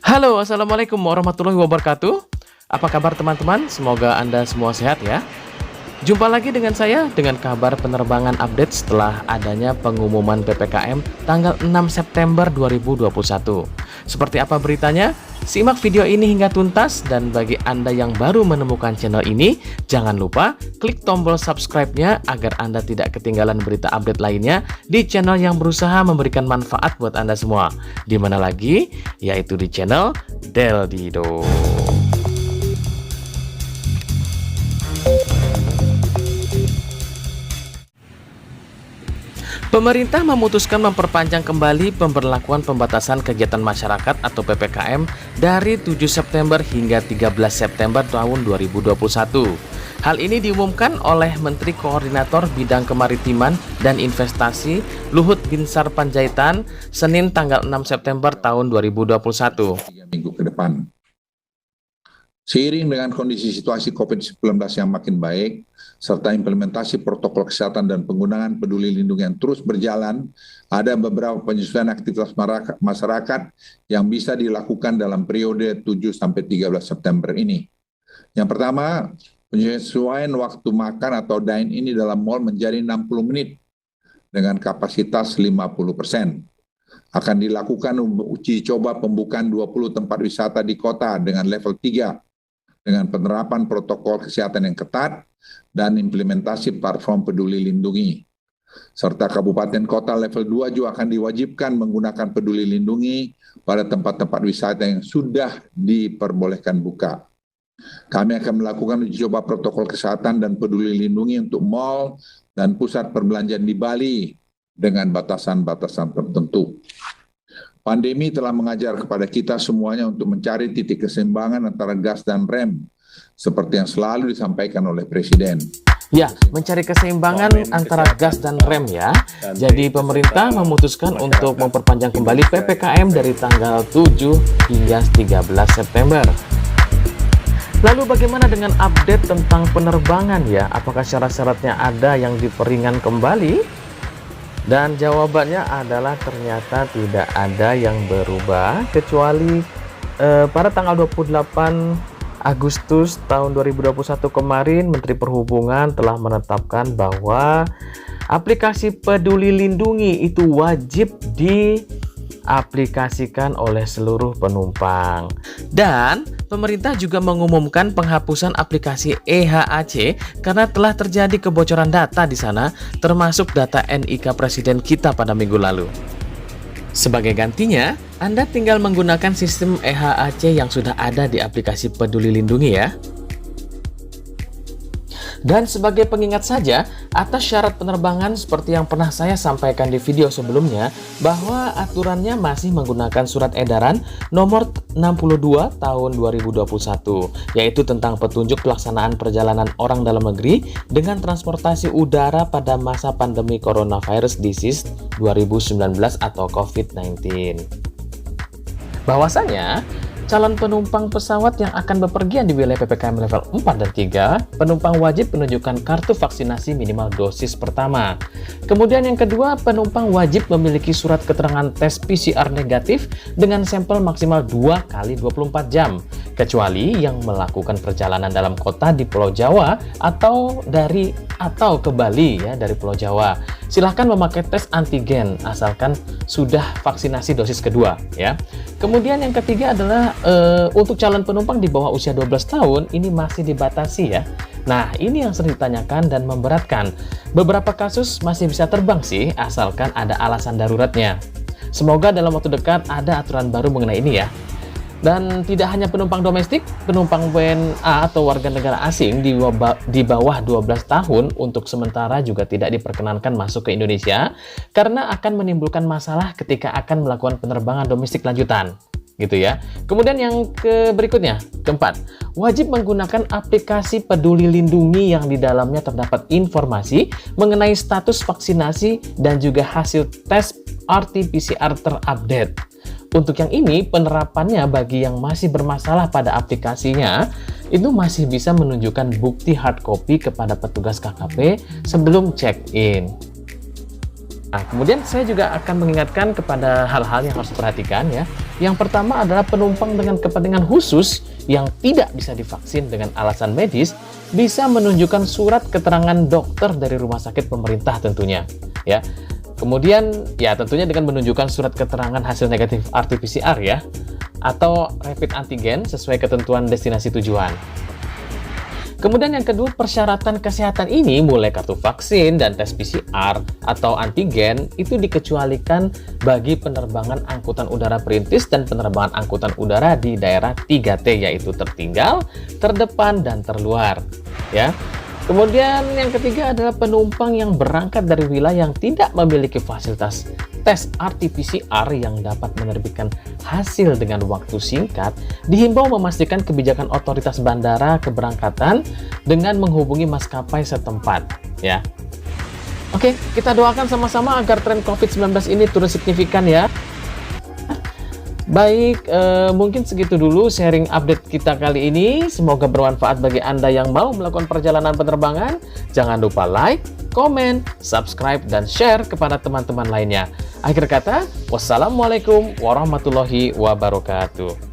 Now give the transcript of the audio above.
Halo, Assalamualaikum warahmatullahi wabarakatuh. Apa kabar teman-teman? Semoga Anda semua sehat ya. Jumpa lagi dengan saya dengan kabar penerbangan update setelah adanya pengumuman PPKM tanggal 6 September 2021. Seperti apa beritanya? Simak video ini hingga tuntas, dan bagi Anda yang baru menemukan channel ini, jangan lupa klik tombol subscribe-nya agar Anda tidak ketinggalan berita update lainnya di channel yang berusaha memberikan manfaat buat Anda semua. Di mana lagi? Yaitu di channel Del Dido. Pemerintah memutuskan memperpanjang kembali pemberlakuan pembatasan kegiatan masyarakat atau PPKM dari 7 September hingga 13 September tahun 2021. Hal ini diumumkan oleh Menteri Koordinator Bidang Kemaritiman dan Investasi Luhut Binsar Panjaitan Senin tanggal 6 September tahun 2021. 3 minggu ke depan. Seiring dengan kondisi situasi COVID-19 yang makin baik, serta implementasi protokol kesehatan dan penggunaan peduli lindungi yang terus berjalan, ada beberapa penyesuaian aktivitas masyarakat yang bisa dilakukan dalam periode 7-13 September ini. Yang pertama, penyesuaian waktu makan atau dine-in dalam mal menjadi 60 menit dengan kapasitas 50%. Akan dilakukan uji coba pembukaan 20 tempat wisata di kota dengan level 3, dengan penerapan protokol kesehatan yang ketat dan implementasi platform peduli lindungi. Serta kabupaten kota level 2 juga akan diwajibkan menggunakan peduli lindungi pada tempat-tempat wisata yang sudah diperbolehkan buka. Kami akan melakukan uji coba protokol kesehatan dan peduli lindungi untuk mal dan pusat perbelanjaan di Bali dengan batasan-batasan tertentu. Pandemi telah mengajar kepada kita semuanya untuk mencari titik keseimbangan antara gas dan rem, seperti yang selalu disampaikan oleh Presiden. Ya, mencari keseimbangan antara gas dan rem ya. Jadi pemerintah memutuskan untuk memperpanjang kembali PPKM dari tanggal 7 hingga 13 September. Lalu bagaimana dengan update tentang penerbangan ya? Apakah syarat-syaratnya ada yang diperingan kembali? Dan jawabannya adalah ternyata tidak ada yang berubah, kecuali pada tanggal 28 Agustus tahun 2021 kemarin Menteri Perhubungan telah menetapkan bahwa aplikasi Peduli Lindungi itu wajib diaplikasikan oleh seluruh penumpang. Dan pemerintah juga mengumumkan penghapusan aplikasi eHAC karena telah terjadi kebocoran data di sana, termasuk data NIK Presiden kita pada minggu lalu. Sebagai gantinya, Anda tinggal menggunakan sistem eHAC yang sudah ada di aplikasi Peduli Lindungi ya. Dan sebagai pengingat saja, atas syarat penerbangan seperti yang pernah saya sampaikan di video sebelumnya, bahwa aturannya masih menggunakan surat edaran nomor 62 tahun 2021, yaitu tentang petunjuk pelaksanaan perjalanan orang dalam negeri dengan transportasi udara pada masa pandemi coronavirus disease 2019 atau COVID-19. Bahwasanya, calon penumpang pesawat yang akan bepergian di wilayah PPKM level 4 dan 3, penumpang wajib menunjukkan kartu vaksinasi minimal dosis pertama. Kemudian yang kedua, penumpang wajib memiliki surat keterangan tes PCR negatif dengan sampel maksimal 2 kali 24 jam, kecuali yang melakukan perjalanan dalam kota di Pulau Jawa atau ke Bali ya, dari Pulau Jawa. Silahkan memakai tes antigen asalkan sudah vaksinasi dosis kedua ya. Kemudian yang ketiga adalah untuk calon penumpang di bawah usia 12 tahun ini masih dibatasi ya. Nah, ini yang sering ditanyakan dan memberatkan. Beberapa kasus masih bisa terbang sih asalkan ada alasan daruratnya. Semoga dalam waktu dekat ada aturan baru mengenai ini ya. Dan tidak hanya penumpang domestik, penumpang WNA atau warga negara asing di bawah 12 tahun untuk sementara juga tidak diperkenankan masuk ke Indonesia karena akan menimbulkan masalah ketika akan melakukan penerbangan domestik lanjutan. Gitu ya. Kemudian yang berikutnya, keempat, wajib menggunakan aplikasi Peduli Lindungi yang di dalamnya terdapat informasi mengenai status vaksinasi dan juga hasil tes RT-PCR terupdate. Untuk yang ini, penerapannya bagi yang masih bermasalah pada aplikasinya, itu masih bisa menunjukkan bukti hard copy kepada petugas KKP sebelum check-in. Nah, kemudian saya juga akan mengingatkan kepada hal-hal yang harus diperhatikan ya. Yang pertama adalah penumpang dengan kepentingan khusus yang tidak bisa divaksin dengan alasan medis bisa menunjukkan surat keterangan dokter dari rumah sakit pemerintah tentunya, ya. Kemudian ya tentunya dengan menunjukkan surat keterangan hasil negatif RT-PCR ya, atau rapid antigen sesuai ketentuan destinasi tujuan. Kemudian yang kedua, persyaratan kesehatan ini mulai kartu vaksin dan tes PCR atau antigen itu dikecualikan bagi penerbangan angkutan udara perintis dan penerbangan angkutan udara di daerah 3T, yaitu tertinggal, terdepan, dan terluar. Ya. Kemudian yang ketiga adalah penumpang yang berangkat dari wilayah yang tidak memiliki fasilitas tes RT-PCR yang dapat menerbitkan hasil dengan waktu singkat, dihimbau memastikan kebijakan otoritas bandara keberangkatan dengan menghubungi maskapai setempat, ya. Oke, kita doakan sama-sama agar tren COVID-19 ini turun signifikan ya. Baik, mungkin segitu dulu sharing update kita kali ini. Semoga bermanfaat bagi Anda yang mau melakukan perjalanan penerbangan. Jangan lupa like, komen, subscribe, dan share kepada teman-teman lainnya. Akhir kata, wassalamualaikum warahmatullahi wabarakatuh.